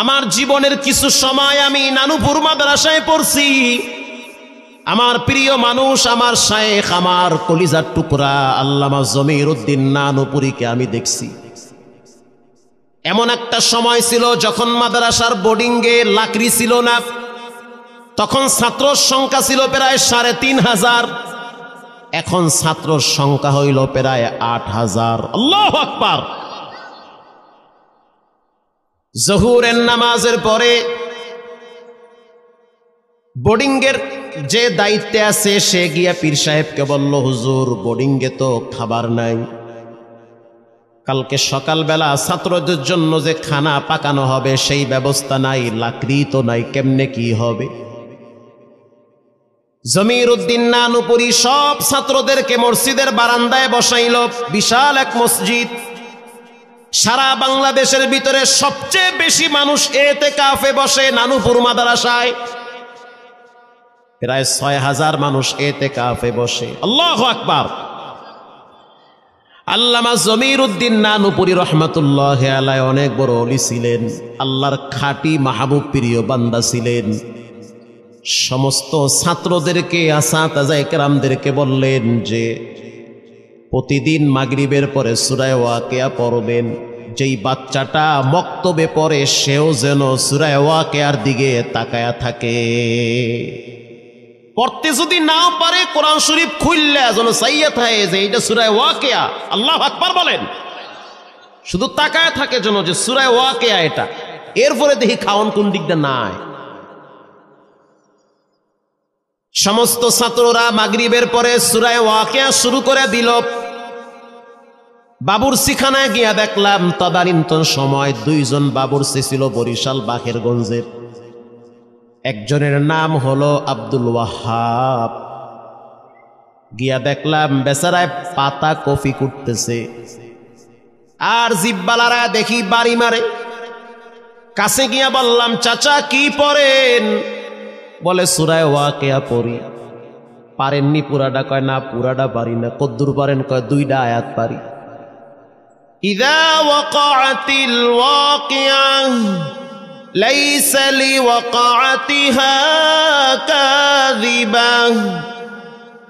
আমার জীবনের কিছু সময় আমি নানুপুর মাদ্রাসায় পড়ছি। আমার প্রিয় মানুষ, আমার শায়েখ, আমার কলিজার টুকরা আল্লামা জমিরউদ্দিন নানুপুরীকে আমি দেখছি। এমন একটা সময় ছিল যখন মাদ্রাসার বোর্ডিংয়ে লাকড়ি ছিল না, তখন ছাত্রর সংখ্যা ছিল প্রায় ৩৫০০। এখন ছাত্রর সংখ্যা হইল প্রায় ৮০০০। আল্লাহু আকবার। জোহরের নামাজের পরে বোর্ডিংয়ের যে দায়িত্বে আছে সে গিয়া পীর সাহেবকে বলল, হুজুর বোর্ডিংয়ে তো খাবার নাই, কালকে সকালবেলা ছাত্রদের জন্য যে খানা পাকানো হবে সেই ব্যবস্থা নাই, লাকড়ি তো নাই, কেমনে কি হবে? জমিরউদ্দিন নানুপুরী সব ছাত্রদেরকে মসজিদের বারান্দায় বসাইল। বিশাল এক মসজিদ, সারা বাংলাদেশের ভিতরে সবচেয়ে বেশি মানুষ এতেকাফে বসে নানুপুর মাদ্রাসায়। প্রায় ৬০০০ মানুষ এতেকাফে বসে। আল্লাহু আকবার। আল্লামা জমিরউদ্দিন নানুপুরী রহমাতুল্লাহি আলাইহি অনেক বড় ওলি ছিলেন, আল্লাহর খাঁটি মাহবুব প্রিয় বান্দা ছিলেন। সমস্ত ছাত্রদেরকে, আসাতাজা কেরামদেরকে বললেন যে প্রতিদিন মাগরিবের পরে সূরা ওয়াকিয়া পড়বেন। যেই বাচ্চাটা মক্তবে পড়ে সেও যেন সূরা ওয়াকিয়ার দিকে তাকায়া থাকে। পড়তে যদি নাও পারে কোরআন শরীফ খুললে যেন চাইয়া থাকে যে এইটা সূরা ওয়াকিয়া। আল্লাহু আকবার বলেন। শুধু তাকায়া থাকে যেন যে সূরা ওয়াকিয়া এটা। এরপরে দেখি খাওন কোন দিক দিয়ে নাই। সমস্ত ছাত্ররা মাগরিবের পরে সূরা ওয়াকিয়া শুরু করে দিল। বাবুরচিখানায় গিয়া দেখলাম তদানীন্তন সময় ২ জন বাবুরচি ছিল বরিশাল বাকেরগঞ্জের। একজনের নাম হলো আব্দুল ওয়াহাব। গিয়া দেখলাম বেচারায় পাতা কফি কুটতেছে, আর জিব্বালারা দেখি বাড়ি মারে। কাছে গিয়া বললাম, চাচা কি পড়েন? বলে সূরা ওয়াকিয়া পড়ি। পারেননি পুরাটা? কয় না পুরাটা পারি না। কদ্দুর পারেন? কয় ২টা আয়াত পারি। ইযা ওয়াকাআতিল ওয়াকিআহ লাইসা লিওয়াকাআতিহা কাযিবাহ।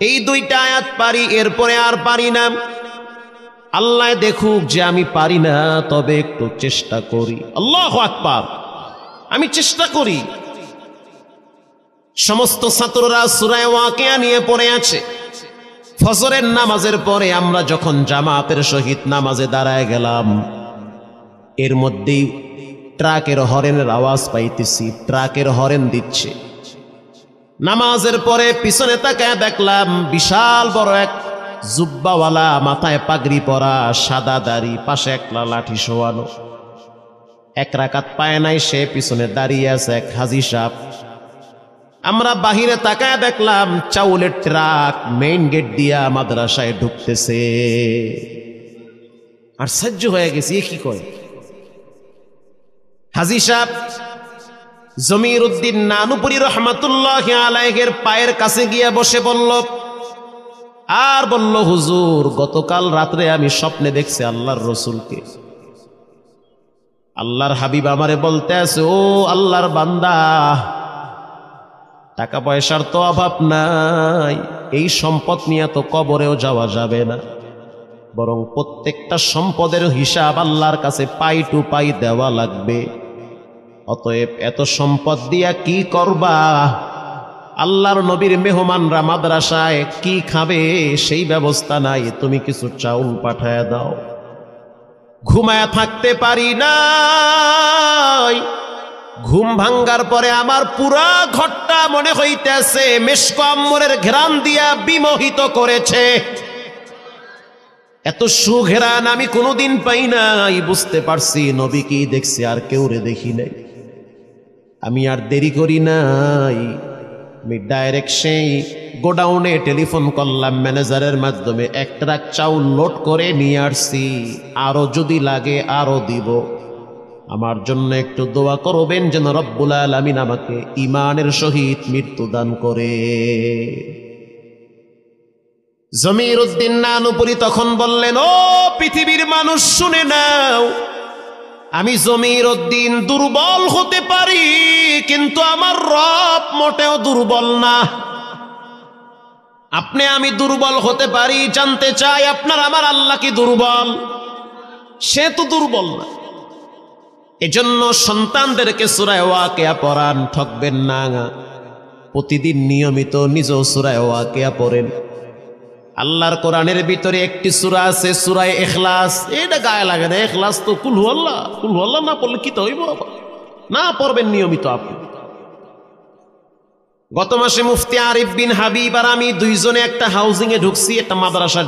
এই ২টা আয়াত পারি, এরপরে আর পারি না। আল্লাহ দেখুক যে আমি পারি না, তবে একটু চেষ্টা করি। আল্লাহু আকবার। আমি চেষ্টা করি। সমস্ত ছাত্ররা সূরা ওয়াকিয়া নিয়ে পড়ে আছে। ফজরের নামাজের পরে আমরা যখন জামাতের সহিত নামাজে দাঁড়ায় গেলাম, এর মধ্যেই ট্রাকের হরেনের আওয়াজ পাইতেছি। ট্রাকের হরেন দিচ্ছে। নামাজের পরে পিছনে তাকায় দেখলাম বিশাল বড় এক জুব্বাওয়ালা, মাথায় পাগড়ি পরা, সাদা দাড়ি, পাশে একলা লাঠি শোয়ানো। ১ রাকাত পায় নাই, সে পিছনে দাঁড়িয়ে আছে এক হাজী সাহেব। আমরা বাহিরে তাকায় দেখলাম চাউলের ট্রাক মেইন গেট দিয়া মাদ্রাসায় ঢুকতেছে। আর সহ্য হয়ে গেছে, এ কি কয়? হাজী সাহেব জমিরউদ্দিন নানুপুরী রহমাতুল্লাহি আলাইহির পায়ের কাছে গিয়ে বসে বলল, হুজুর গতকাল রাত্রে আমি স্বপ্নে দেখছি আল্লাহর রসুলকে। আল্লাহর হাবিব আমারে বলতে আছে, ও আল্লাহর বান্দা, টাকা পয়সার তো অভাব নাই, এই সম্পদ নিয়ে তো কবরেও যাওয়া যাবে না, বরং প্রত্যেকটা সম্পদের হিসাব আল্লাহর কাছে পাই টু পাই দেওয়া লাগবে। অতএব এত সম্পদ দিয়া কি করবা? আল্লাহর নবীর মেহমানরা মাদ্রাসায় কি খাবে সেই ব্যবস্থা নাই, তুমি কিছু চাউল পাঠায় দাও। ঘুমায়া থাকতে পারি নাই। ঘুম ভাঙ্গার পরে আমার পুরা ঘরটা মনে হইতেছে মেশক আম্বরের ঘ্রাণ দিয়া বিমোহিত করেছে। এত সুঘ্রাণ আমি কোনোদিন পাই নাই। বুঝতে পারছি নবীকেই দেখছি, আর কেউ রে দেখি নাই। আমি আর দেরি করি নাই, আমি ডাইরেক্ট সেই গোডাউনে টেলিফোন করলাম, ম্যানেজারের মাধ্যমে 1 ট্রাক চাউল লোড করে নিয়ে আসছি, আরো যদি লাগে আরো দিব। আমার জন্য একটু দোয়া করবেন যেন রব্বুল আলামিন আমাকে ঈমানের সহিত মৃত্যু দান করে। জমিরউদ্দিন নানুপুরী তখন বললেন, ও পৃথিবীর মানুষ শুনে নাও, আমি জমিরউদ্দিন দুর্বল হতে পারি, কিন্তু আমার রব মোটেও দুর্বল না। আপনি আমি দুর্বল হতে পারি, জানতে চাই আপনার আমার আল্লাহ কি দুর্বল? সে তো দুর্বল না। এজন্য সন্তানদেরকে সূরা ওয়াকিয়া পড়ান, ঠকবেন না। প্রতিদিন নিয়মিত নিজেও সূরা ওয়াকিয়া পড়েন। আল্লাহর কোরআনের ভিতরে একটি সূরা আছে সূরা ইখলাস। এটা গায়ে লাগে না, ইখলাস তো কুল হুয়াল্লাহ না পড়লে কি তো হইব? না পড়বেন নিয়মিত আপনি। গত মাসে মুফতি আরিফ বিন হাবিব আর আমি দুইজনে একটা হাউজিং এ ঢুকছি, একটা মাদ্রাসার